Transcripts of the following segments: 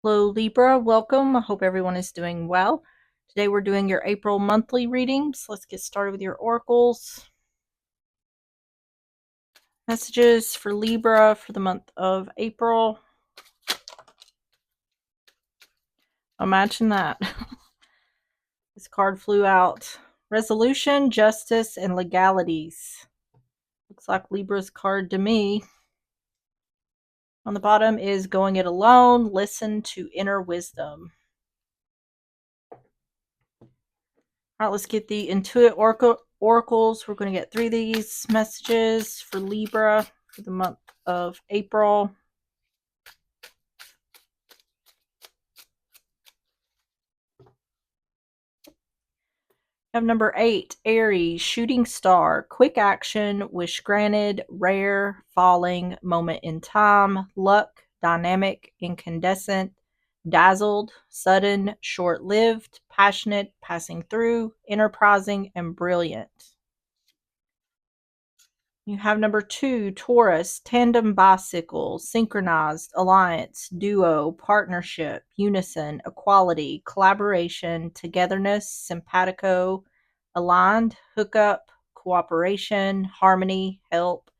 Hello Libra, welcome. I hope everyone is doing well. Today we're doing your April monthly readings. Let's get started with your oracles. Messages for Libra for the month of April. Imagine that. This card flew out. Resolution, justice, and legalities. Looks like Libra's card to me. On the bottom is going it alone. Listen to inner wisdom. All right, let's get the Intuit oracles. We're going to get 3 of these messages for Libra for the month of April. I have number 8, Aries, shooting star, quick action, wish granted, rare, falling, moment in time, luck, dynamic, incandescent, dazzled, sudden, short lived, passionate, passing through, enterprising, and brilliant. You have number 2, Taurus, tandem bicycle, synchronized, alliance, duo, partnership, unison, equality, collaboration, togetherness, simpatico, aligned, hookup, cooperation, harmony, help,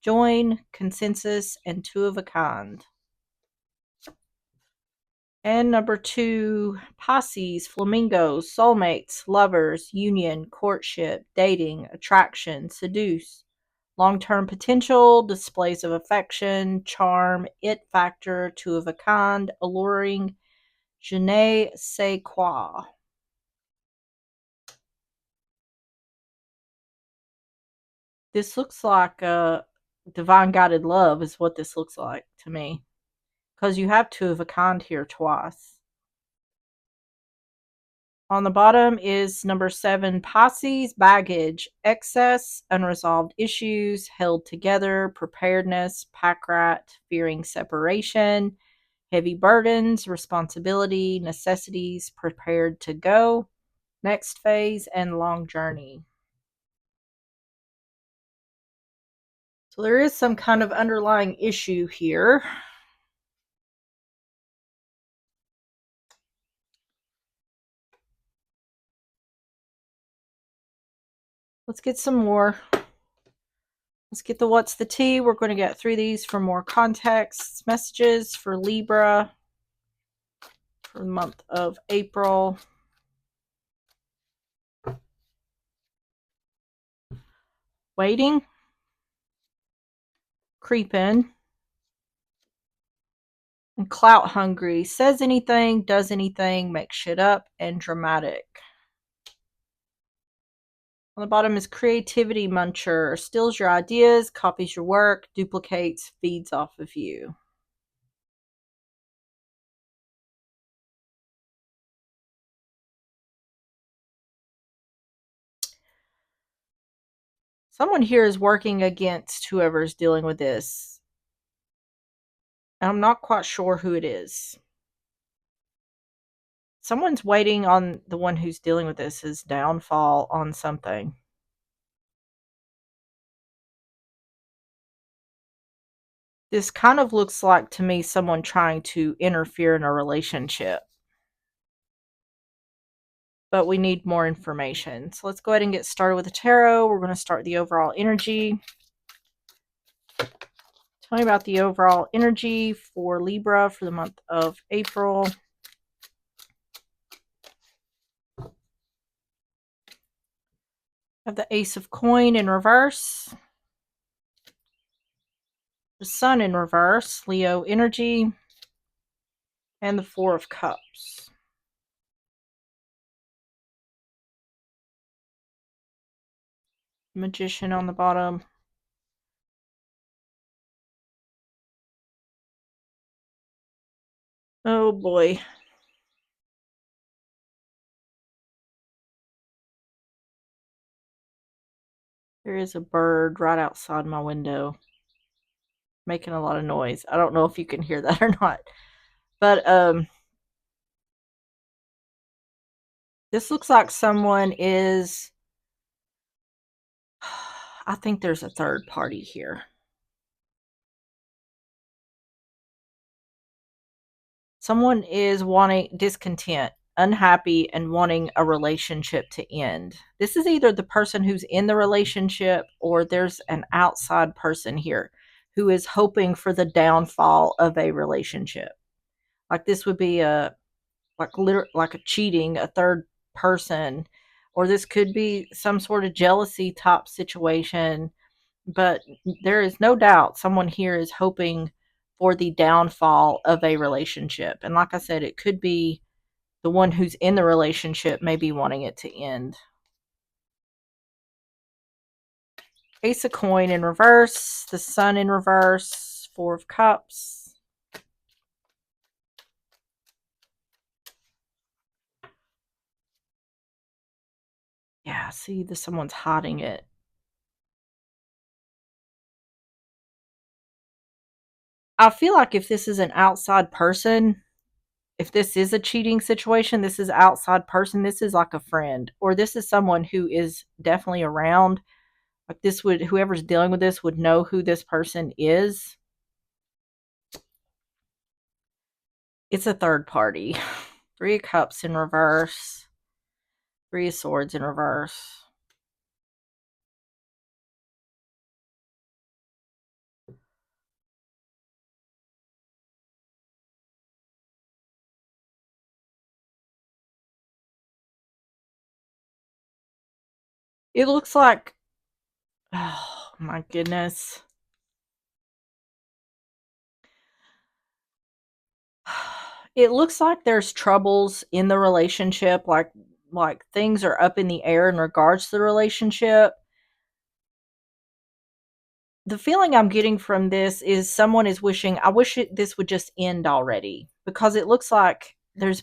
join, consensus, and two of a kind. And number 2, Pisces, flamingos, soulmates, lovers, union, courtship, dating, attraction, seduce, long-term potential, displays of affection, charm, it factor, two of a kind, alluring, je ne sais quoi. This looks like a divine guided love is what this looks like to me. Because you have two of a kind here twice. On the bottom is number 7, Pisces, baggage, excess, unresolved issues, held together, preparedness, pack rat, fearing separation, heavy burdens, responsibility, necessities, prepared to go, next phase, and long journey. So there is some kind of underlying issue here. Let's get some more. Let's get the what's the tea. We're going to get through these for more context. Messages for Libra for the month of April. Waiting. Creeping. And clout hungry. Says anything, does anything, makes shit up, and dramatic. On the bottom is creativity muncher. Steals your ideas, copies your work, duplicates, feeds off of you. Someone here is working against whoever's dealing with this. And I'm not quite sure who it is. Someone's waiting on the one who's dealing with this' downfall on something. This kind of looks like to me someone trying to interfere in a relationship. But we need more information. So let's go ahead and get started with the tarot. We're going to start with the overall energy. Tell me about the overall energy for Libra for the month of April. I have the Ace of Coin in reverse. The Sun in reverse, Leo energy. And the Four of Cups. Magician on the bottom. Oh boy. There is a bird right outside my window making a lot of noise. I don't know if you can hear that or not. But this looks like someone is I think there's a third party here. Someone is wanting discontent, unhappy, and wanting a relationship to end. This is either the person who's in the relationship or there's an outside person here who is hoping for the downfall of a relationship. Like this would be a like a cheating, a third person, or this could be some sort of jealousy type situation. But there is no doubt someone here is hoping for the downfall of a relationship. And like I said, it could be the one who's in the relationship maybe wanting it to end. Ace of coin in reverse, the sun in reverse, four of cups. Yeah, see, someone's hiding it. I feel like if this is an outside person, if this is a cheating situation, this is outside person, this is like a friend, or this is someone who is definitely around. Like this would, whoever's dealing with this would know who this person is. It's a third party. Three of cups in reverse, three of swords in reverse. It looks like, oh my goodness. It looks like there's troubles in the relationship, like things are up in the air in regards to the relationship. The feeling I'm getting from this is someone is wishing, I wish this would just end already, because it looks like there's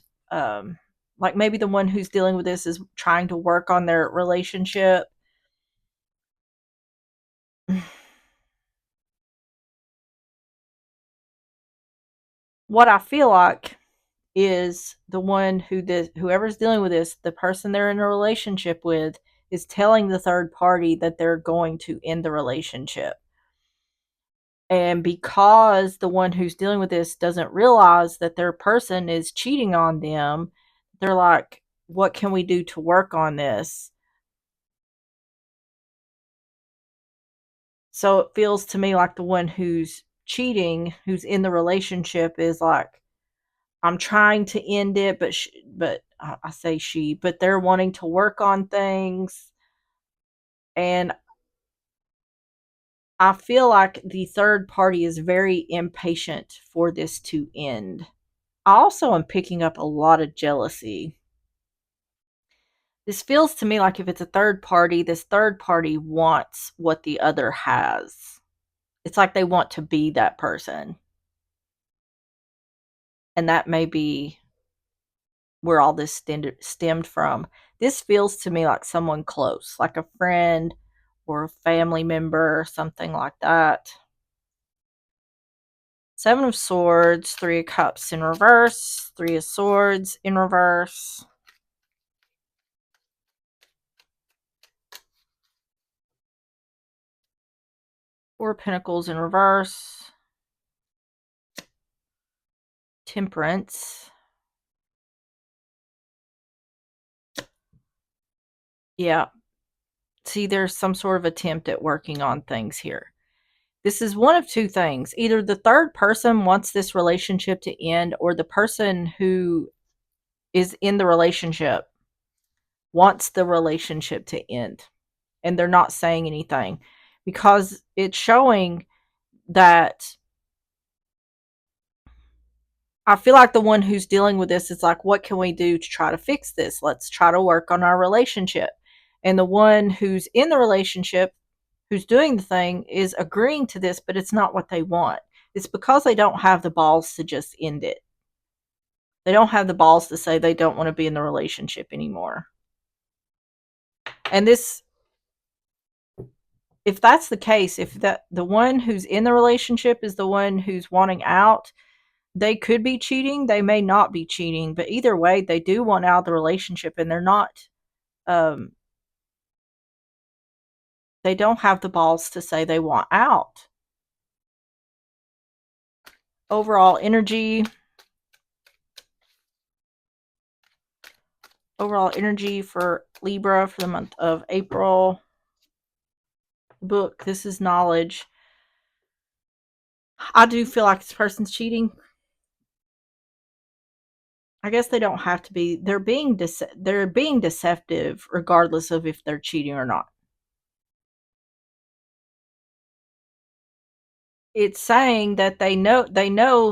like maybe the one who's dealing with this is trying to work on their relationship. What I feel like is the one whoever's dealing with this, the person they're in a relationship with, is telling the third party that they're going to end the relationship. And because the one who's dealing with this doesn't realize that their person is cheating on them, they're like, what can we do to work on this? So it feels to me like the one who's cheating, who's in the relationship, is like, I'm trying to end it, but I say she, but they're wanting to work on things. And I feel like the third party is very impatient for this to end. I also am picking up a lot of jealousy. This feels to me like if it's a third party, this third party wants what the other has. It's like they want to be that person. And that may be where all this stemmed from. This feels to me like someone close, like a friend or a family member, something like that. Seven of Swords, Three of Cups in reverse, Three of Swords in reverse. Four of Pentacles in reverse. Temperance. Yeah. See, there's some sort of attempt at working on things here. This is one of two things. Either the third person wants this relationship to end, or the person who is in the relationship wants the relationship to end. And they're not saying anything because it's showing that I feel like the one who's dealing with this is like, what can we do to try to fix this? Let's try to work on our relationship. And the one who's in the relationship, who's doing the thing, is agreeing to this, but it's not what they want. It's because they don't have the balls to just end it. They don't have the balls to say they don't want to be in the relationship anymore. And this, if that's the case, if that the one who's in the relationship is the one who's wanting out, they could be cheating, they may not be cheating, but either way, they do want out of the relationship, and they're not um they don't have the balls to say they want out. Overall energy, Overall energy for Libra for the month of April. Book, this is knowledge. I do feel like this person's cheating. I guess they don't have to be. They're being deceptive regardless of if they're cheating or not. It's saying that they know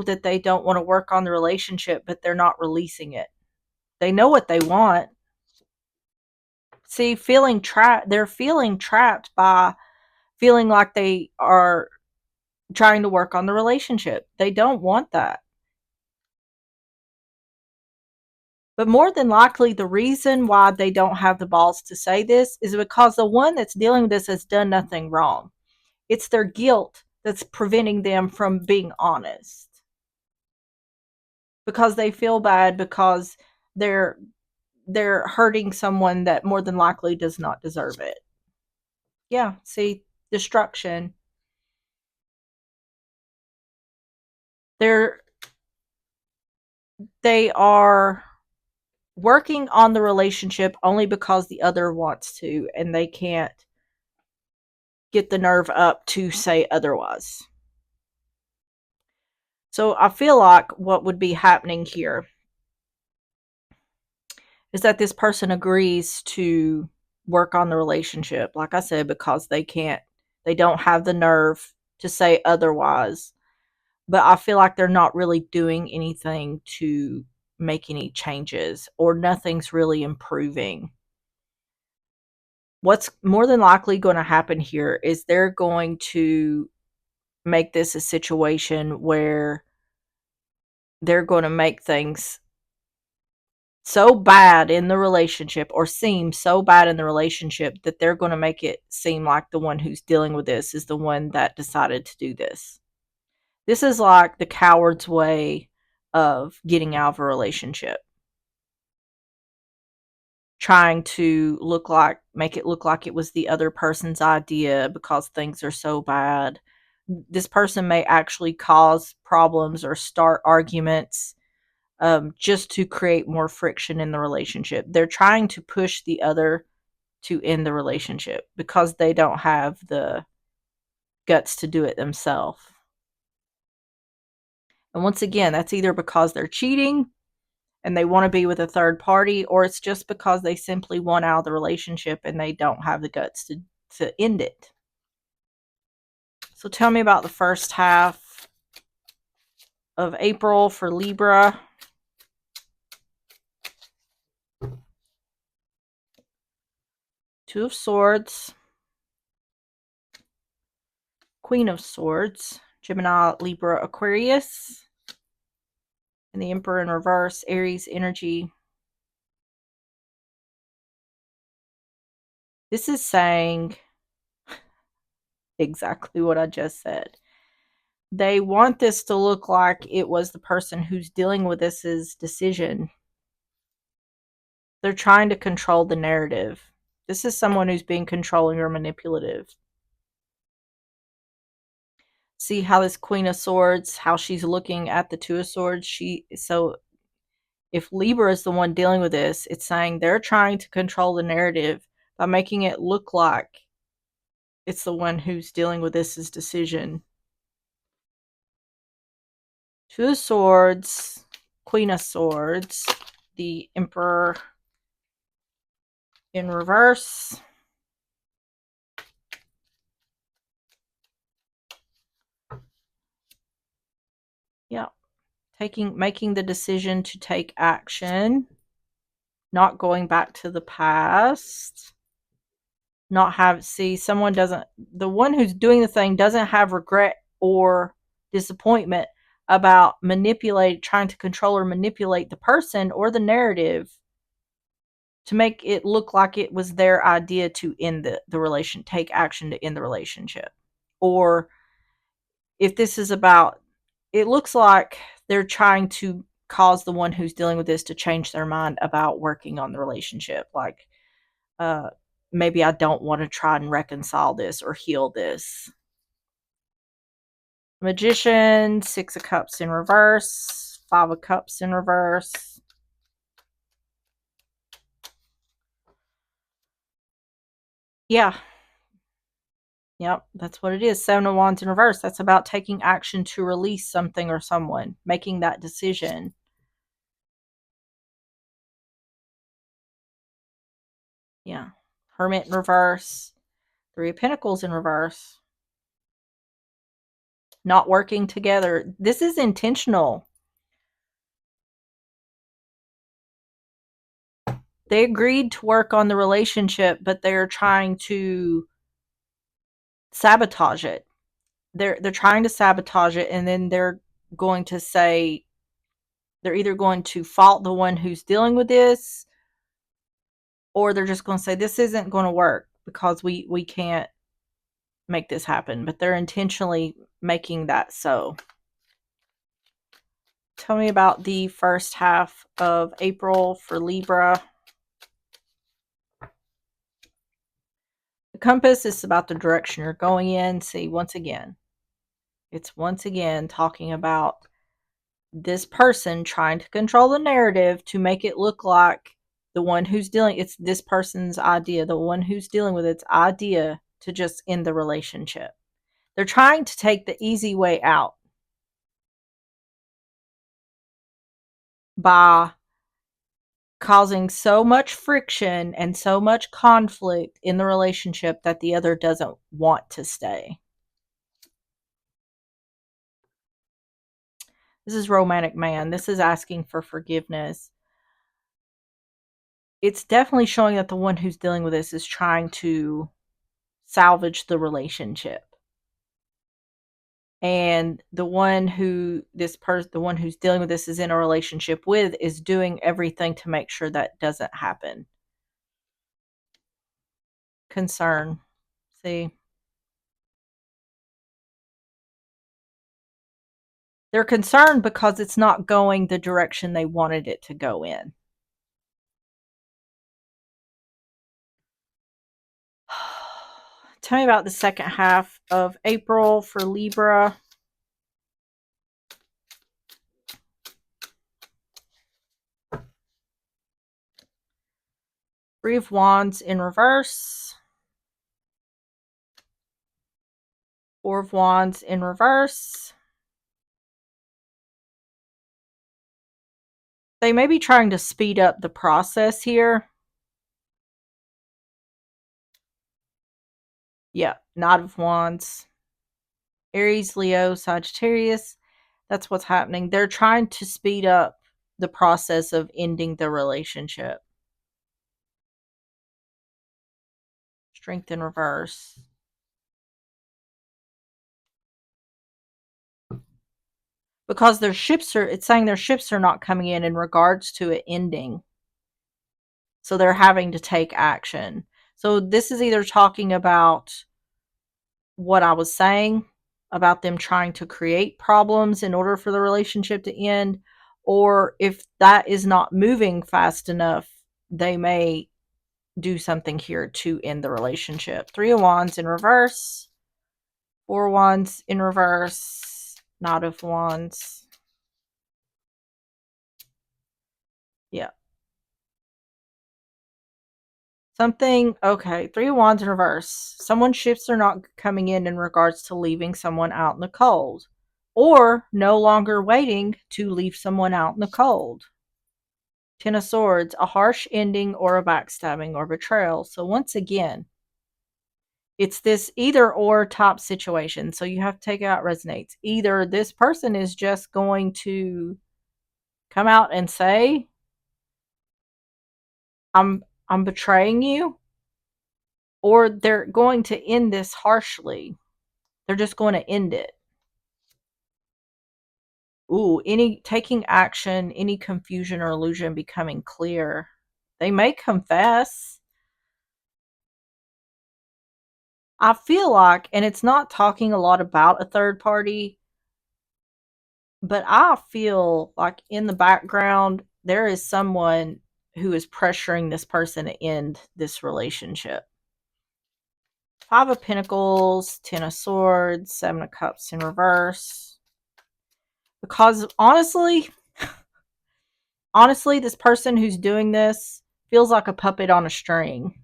that they don't want to work on the relationship, but they're not releasing it. They know what they want. See, feeling trapped. They're feeling trapped by feeling like they are trying to work on the relationship. They don't want that. But more than likely, the reason why they don't have the balls to say this is because the one that's dealing with this has done nothing wrong. It's their guilt that's preventing them from being honest. Because they feel bad because they're they're hurting someone that more than likely does not deserve it. Yeah, see, destruction. They're they are working on the relationship only because the other wants to, and they can't get the nerve up to say otherwise. So I feel like what would be happening here is that this person agrees to work on the relationship, like I said, because they don't have the nerve to say otherwise. But I feel like they're not really doing anything to make any changes, or nothing's really improving. What's more than likely going to happen here is they're going to make this a situation where they're going to make things so bad in the relationship, or seem so bad in the relationship, that they're going to make it seem like the one who's dealing with this is the one that decided to do this. This is like the coward's way of getting out of a relationship. Trying to make it look like it was the other person's idea because things are so bad. This person may actually cause problems or start arguments, just to create more friction in the relationship. They're trying to push the other to end the relationship because they don't have the guts to do it themselves. And once again, that's either because they're cheating and they want to be with a third party, or it's just because they simply want out of the relationship and they don't have the guts to end it. So tell me about the first half of April for Libra. Two of Swords, Queen of Swords, Gemini, Libra, Aquarius, and the Emperor in reverse, Aries energy. This is saying exactly what I just said. They want this to look like it was the person who's dealing with this's decision. They're trying to control the narrative. This is someone who's being controlling or manipulative. See how this Queen of Swords, how she's looking at the Two of Swords? So if Libra is the one dealing with this, it's saying they're trying to control the narrative by making it look like it's the one who's dealing with this's decision. Two of Swords, Queen of Swords, the Emperor in reverse. Yeah. Making the decision to take action, not going back to the past. The one who's doing the thing doesn't have regret or disappointment about trying to control or manipulate the person or the narrative to make it look like it was their idea to end the relation, take action to end the relationship. Or if this is about, it looks like they're trying to cause the one who's dealing with this to change their mind about working on the relationship. Like, uh, maybe I don't want to try and reconcile this or heal this. Magician, Six of Cups in reverse, Five of Cups in reverse. Yeah. Yep, that's what it is. Seven of Wands in reverse. That's about taking action to release something or someone, making that decision. Yeah. Hermit in reverse. Three of Pentacles in reverse. Not working together. This is intentional. They agreed to work on the relationship, but they're trying to sabotage it. They're trying to sabotage it, and then they're going to say they're either going to fault the one who's dealing with this, or they're just going to say this isn't going to work because we can't make this happen. But they're intentionally making that so. Tell me about the first half of April for Libra. The compass is about the direction you're going in. See, once again, it's once again talking about this person trying to control the narrative to make it look like the one who's dealing, it's this person's idea, the one who's dealing with its idea to just end the relationship. They're trying to take the easy way out by causing so much friction and so much conflict in the relationship that the other doesn't want to stay. This is romantic man. This is asking for forgiveness. It's definitely showing that the one who's dealing with this is trying to salvage the relationship. And the one who the one who's dealing with this is in a relationship with is doing everything to make sure that doesn't happen. Concern. See? They're concerned because it's not going the direction they wanted it to go in. Tell me about the second half of April for Libra. Three of Wands in reverse. Four of Wands in reverse. They may be trying to speed up the process here. Yeah, Knight of Wands. Aries, Leo, Sagittarius. That's what's happening. They're trying to speed up the process of ending the relationship. Strength in reverse. Because it's saying their ships are not coming in regards to it ending. So they're having to take action. So this is either talking about what I was saying about them trying to create problems in order for the relationship to end, or if that is not moving fast enough, they may do something here to end the relationship. Three of Wands in reverse, Four of Wands in reverse, Knight of Wands. Yeah. Something, okay, Three of Wands in reverse. Someone's shifts are not coming in regards to leaving someone out in the cold, or no longer waiting to leave someone out in the cold. Ten of Swords, a harsh ending or a backstabbing or betrayal. So once again, it's this either or type situation. So you have to take out resonates. Either this person is just going to come out and say, I'm betraying you, or they're going to end this harshly. They're just going to end it. Ooh, any taking action, any confusion or illusion becoming clear. They may confess. I feel like, and it's not talking a lot about a third party, but I feel like in the background, there is someone who is pressuring this person to end this relationship. Five of Pentacles, Ten of Swords, Seven of Cups in reverse. Because honestly, this person who's doing this feels like a puppet on a string.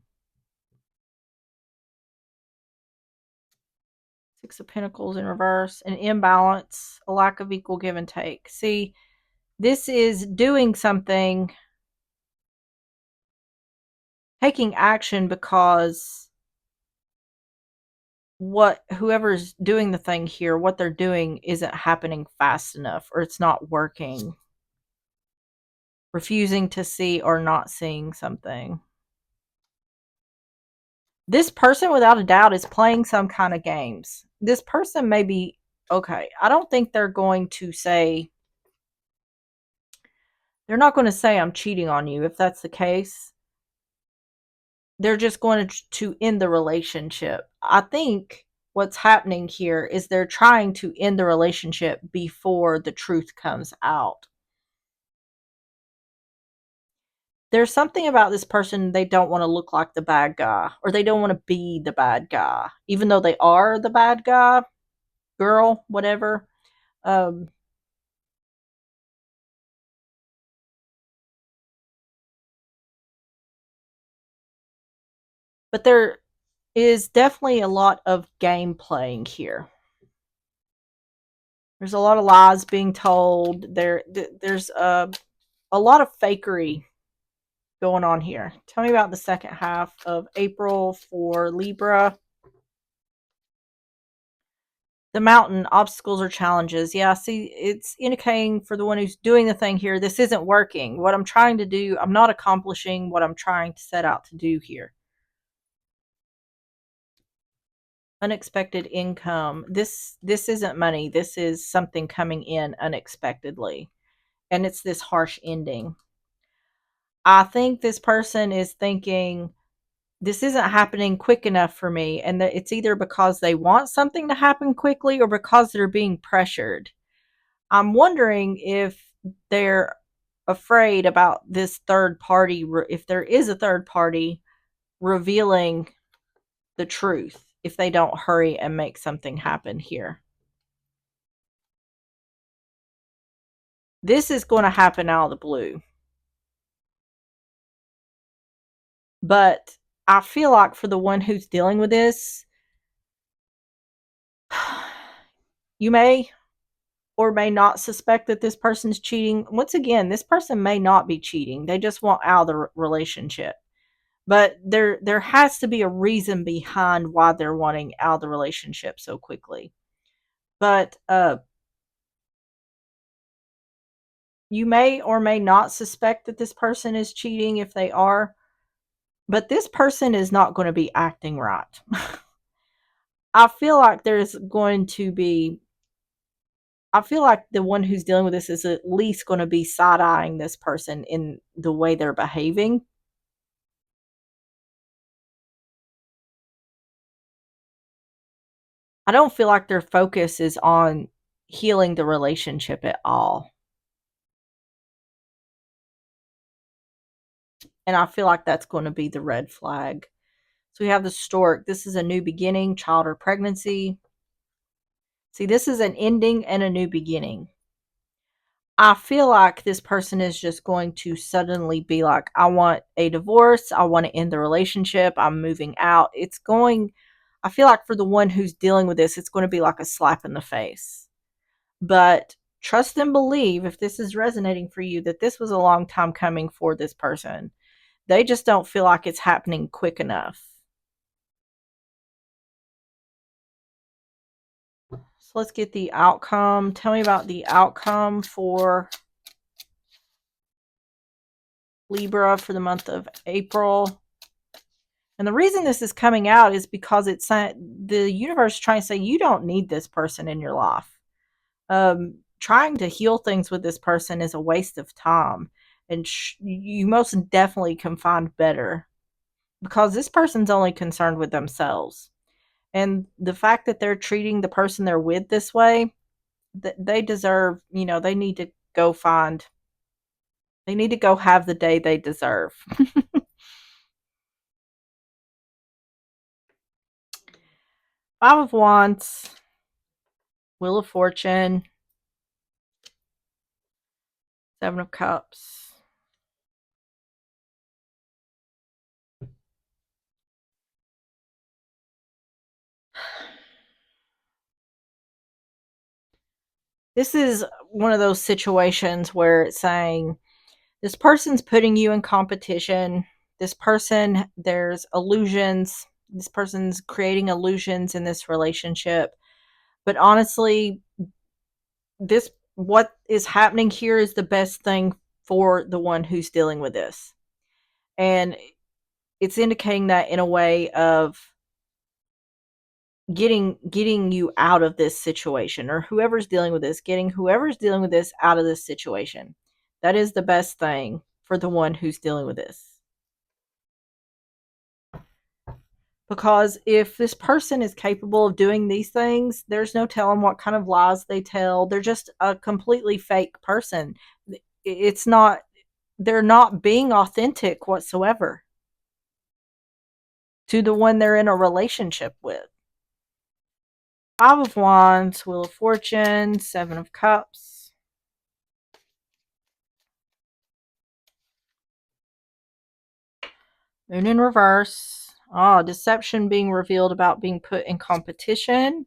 Six of Pentacles in reverse, an imbalance, a lack of equal give and take. See, this is doing something, taking action because whoever's doing the thing here, what they're doing isn't happening fast enough, or it's not working. Refusing to see or not seeing something. This person, without a doubt, is playing some kind of games. This person may be, okay, I don't think they're going to say, they're not going to say I'm cheating on you. If that's the case, they're just going to end the relationship. I think what's happening here is they're trying to end the relationship before the truth comes out. There's something about this person, they don't want to look like the bad guy, or they don't want to be the bad guy, even though they are the bad guy, girl, whatever. Um, but there is definitely a lot of game playing here. There's a lot of lies being told. There's a lot of fakery going on here. Tell me about the second half of April for Libra. The mountain, obstacles or challenges. Yeah, see, it's indicating for the one who's doing the thing here, this isn't working. What I'm trying to do, I'm not accomplishing what I'm trying to set out to do here. Unexpected income. This isn't money. This is something coming in unexpectedly. And it's this harsh ending. I think this person is thinking, this isn't happening quick enough for me, and that it's either because they want something to happen quickly or because they're being pressured. I'm wondering if they're afraid about this third party, if there is a third party revealing the truth, if they don't hurry and make something happen here. This is going to happen out of the blue. But I feel like for the one who's dealing with this, you may or may not suspect that this person's cheating. Once again, this person may not be cheating. They just want out of the relationship. But there has to be a reason behind why they're wanting out of the relationship so quickly. But you may or may not suspect that this person is cheating if they are. But this person is not going to be acting right. I feel like there's going to be, I feel like the one who's dealing with this is at least going to be side eyeing this person in the way they're behaving. I don't feel like their focus is on healing the relationship at all. And I feel like that's going to be the red flag. So we have the stork. This is a new beginning, child or pregnancy. See, this is an ending and a new beginning. I feel like this person is just going to suddenly be like, I want a divorce. I want to end the relationship. I'm moving out. I feel like for the one who's dealing with this, it's going to be like a slap in the face. But trust and believe, if this is resonating for you, that this was a long time coming for this person. They just don't feel like it's happening quick enough. So let's get the outcome. Tell me about the outcome for Libra for the month of April. And the reason this is coming out is because it's the universe trying to say you don't need this person in your life. Trying to heal things with this person is a waste of time, and you most definitely can find better, because this person's only concerned with themselves. And the fact that they're treating the person they're with this way, they deserve, they need to go have the day they deserve. Five of Wands, Wheel of Fortune, Seven of Cups. This is one of those situations where it's saying this person's putting you in competition. This person, there's illusions. This person's creating illusions in this relationship. But honestly, this what is happening here is the best thing for the one who's dealing with this. And it's indicating that in a way of getting you out of this situation, or whoever's dealing with this, getting whoever's dealing with this out of this situation. That is the best thing for the one who's dealing with this. Because if this person is capable of doing these things, there's no telling what kind of lies they tell. They're just a completely fake person. It's not, they're not being authentic whatsoever to the one they're in a relationship with. Five of Wands, Wheel of Fortune, Seven of Cups. Moon in reverse. Oh, deception being revealed about being put in competition.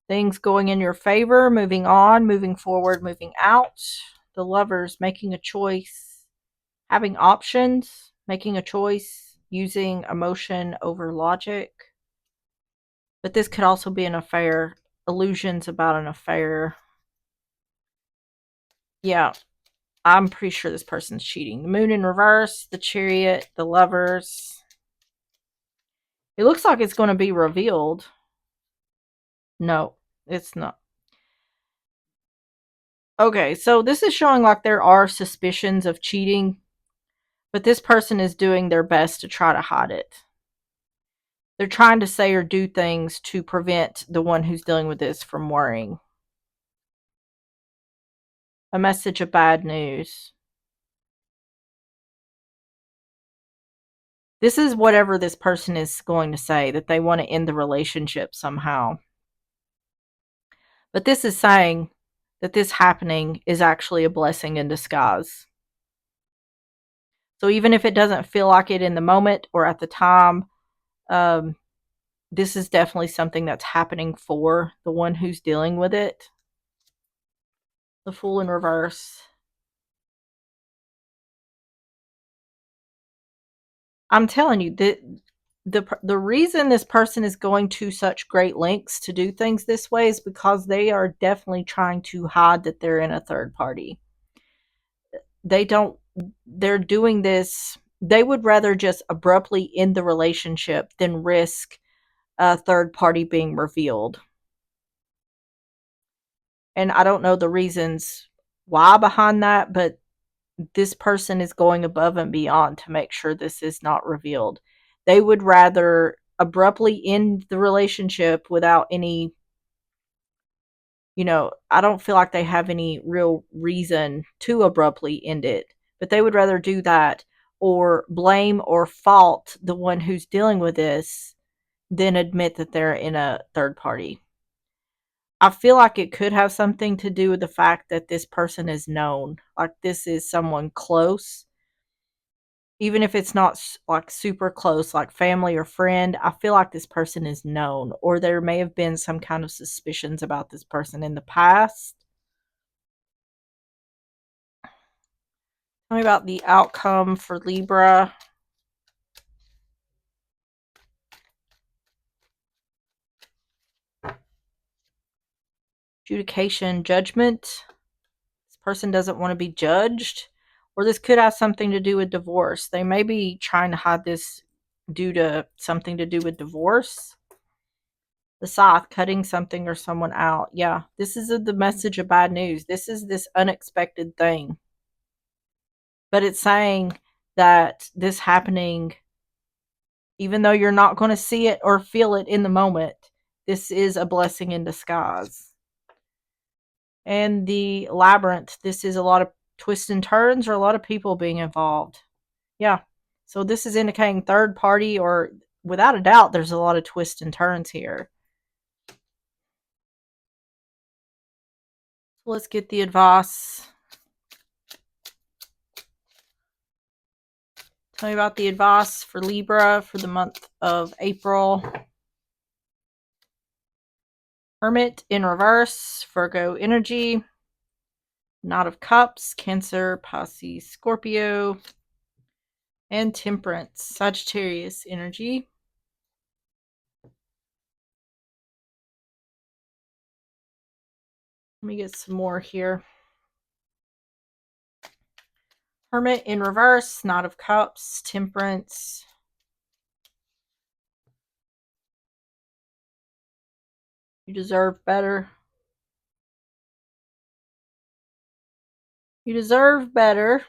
Things going in your favor, moving on, moving forward, moving out. The Lovers making a choice, having options, making a choice, using emotion over logic. But this could also be an affair, illusions about an affair. Yeah, I'm pretty sure this person's cheating. The Moon in reverse, the Chariot, the Lovers. It looks like it's going to be revealed. No, it's not. Okay, so this is showing like there are suspicions of cheating, but this person is doing their best to try to hide it. They're trying to say or do things to prevent the one who's dealing with this from worrying. A message of bad news. This is whatever this person is going to say, that they want to end the relationship somehow. But this is saying that this happening is actually a blessing in disguise. So even if it doesn't feel like it in the moment or at the time, um, this is definitely something that's happening for the one who's dealing with it. The Fool in reverse. I'm telling you, the reason this person is going to such great lengths to do things this way is because they are definitely trying to hide that they're in a third party. They don't, they're doing this, they would rather just abruptly end the relationship than risk a third party being revealed. And I don't know the reasons why behind that, but this person is going above and beyond to make sure this is not revealed. They would rather abruptly end the relationship without any, I don't feel like they have any real reason to abruptly end it, but they would rather do that or blame or fault the one who's dealing with this than admit that they're in a third party. I feel like it could have something to do with the fact that this person is known. Like this is someone close. Even if it's not like super close, like family or friend, I feel like this person is known, or there may have been some kind of suspicions about this person in the past. Tell me about the outcome for Libra. Adjudication, judgment. This person doesn't want to be judged, or this could have something to do with divorce. They may be trying to hide this due to something to do with divorce. The Scythe, cutting something or someone out. Yeah, this is the message of bad news. This is this unexpected thing. But it's saying that this happening, even though you're not going to see it or feel it in the moment, this is a blessing in disguise. And the Labyrinth, this is a lot of twists and turns or a lot of people being involved. Yeah. So this is indicating third party, or without a doubt, there's a lot of twists and turns here. So let's get the advice. Tell me about the advice for Libra for the month of April. Hermit in reverse, Virgo energy. Knot of Cups, Cancer, Pisces, Scorpio. And Temperance, Sagittarius energy. Let me get some more here. Hermit in reverse, Knot of Cups, Temperance. You deserve better. You deserve better.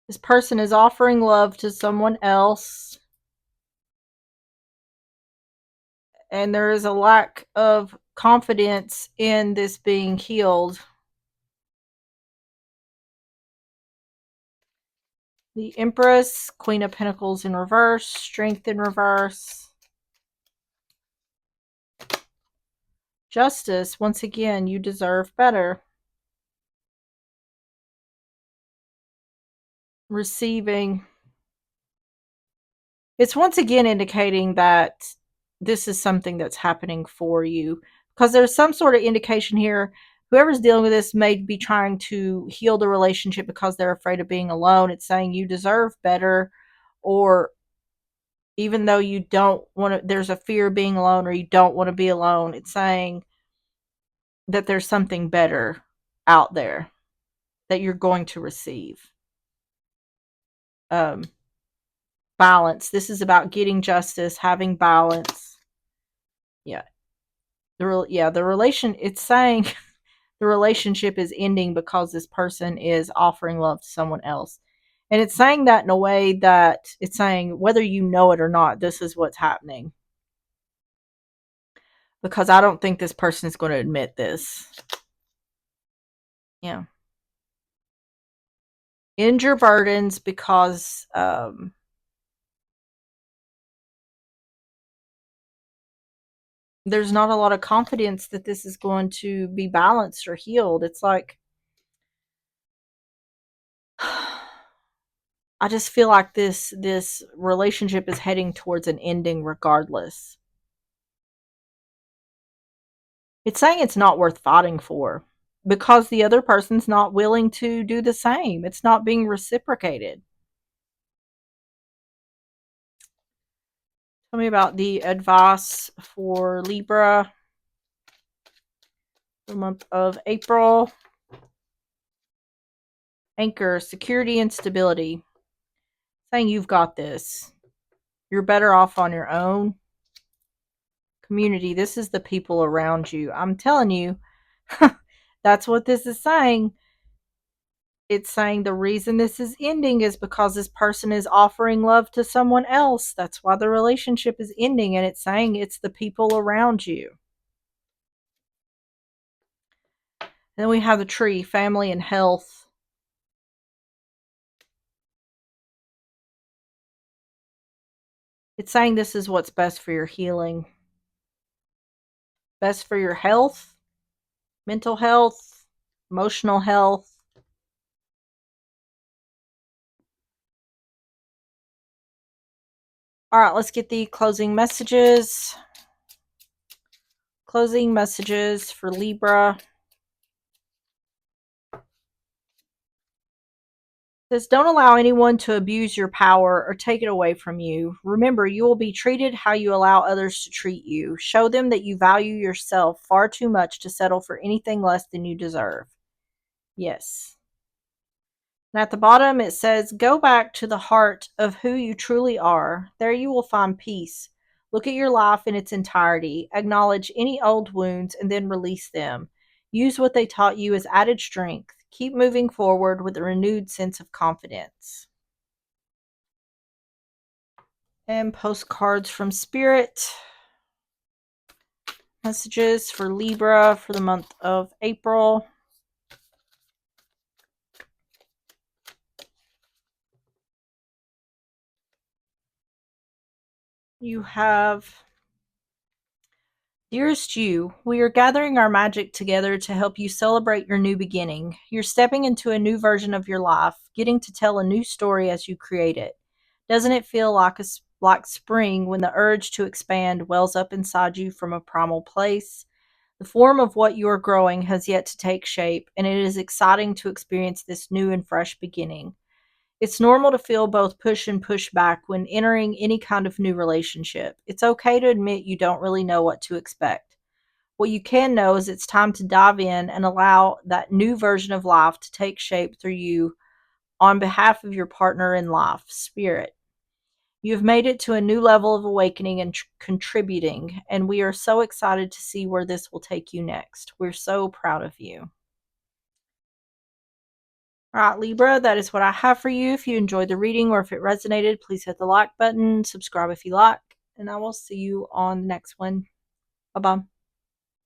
This person is offering love to someone else. And there is a lack of confidence in this being healed. The Empress, Queen of Pentacles in reverse, Strength in reverse. Justice, once again, you deserve better. Receiving. It's once again indicating that this is something that's happening for you, because there's some sort of indication here. Whoever's dealing with this may be trying to heal the relationship because they're afraid of being alone. It's saying you deserve better, or even though you don't want to, there's a fear of being alone, or you don't want to be alone. It's saying that there's something better out there that you're going to receive. Balance. This is about getting justice, having balance. Yeah. The relation, it's saying the relationship is ending because this person is offering love to someone else. And it's saying that in a way that it's saying, whether you know it or not, this is what's happening. Because I don't think this person is going to admit this. Yeah. End your burdens, because there's not a lot of confidence that this is going to be balanced or healed. It's like, I just feel like this relationship is heading towards an ending regardless. It's saying it's not worth fighting for because the other person's not willing to do the same. It's not being reciprocated. Tell me about the advice for Libra, the month of April. Anchor, security and stability. Saying you've got this. You're better off on your own. Community, this is the people around you. I'm telling you, that's what this is saying. It's saying the reason this is ending is because this person is offering love to someone else. That's why the relationship is ending. And it's saying it's the people around you. Then we have the tree, family and health. It's saying this is what's best for your healing. Best for your health, mental health, emotional health. All right, let's get the closing messages. Closing messages for Libra. It says, don't allow anyone to abuse your power or take it away from you. Remember, you will be treated how you allow others to treat you. Show them that you value yourself far too much to settle for anything less than you deserve. Yes. And at the bottom, it says, go back to the heart of who you truly are. There you will find peace. Look at your life in its entirety. Acknowledge any old wounds and then release them. Use what they taught you as added strength. Keep moving forward with a renewed sense of confidence. And postcards from Spirit. Messages for Libra for the month of April. You have, dearest you, we are gathering our magic together to help you celebrate your new beginning. You're stepping into a new version of your life, getting to tell a new story as you create it. Doesn't it feel like spring when the urge to expand wells up inside you from a primal place. The form of what you are growing has yet to take shape, and it is exciting to experience this new and fresh beginning. It's normal to feel both push and push back when entering any kind of new relationship. It's okay to admit you don't really know what to expect. What you can know is it's time to dive in and allow that new version of life to take shape through you on behalf of your partner in life, spirit. You have made it to a new level of awakening and contributing, and we are so excited to see where this will take you next. We're so proud of you. All right, Libra, that is what I have for you. If you enjoyed the reading or if it resonated, please hit the like button, subscribe if you like, and I will see you on the next one. Bye bye.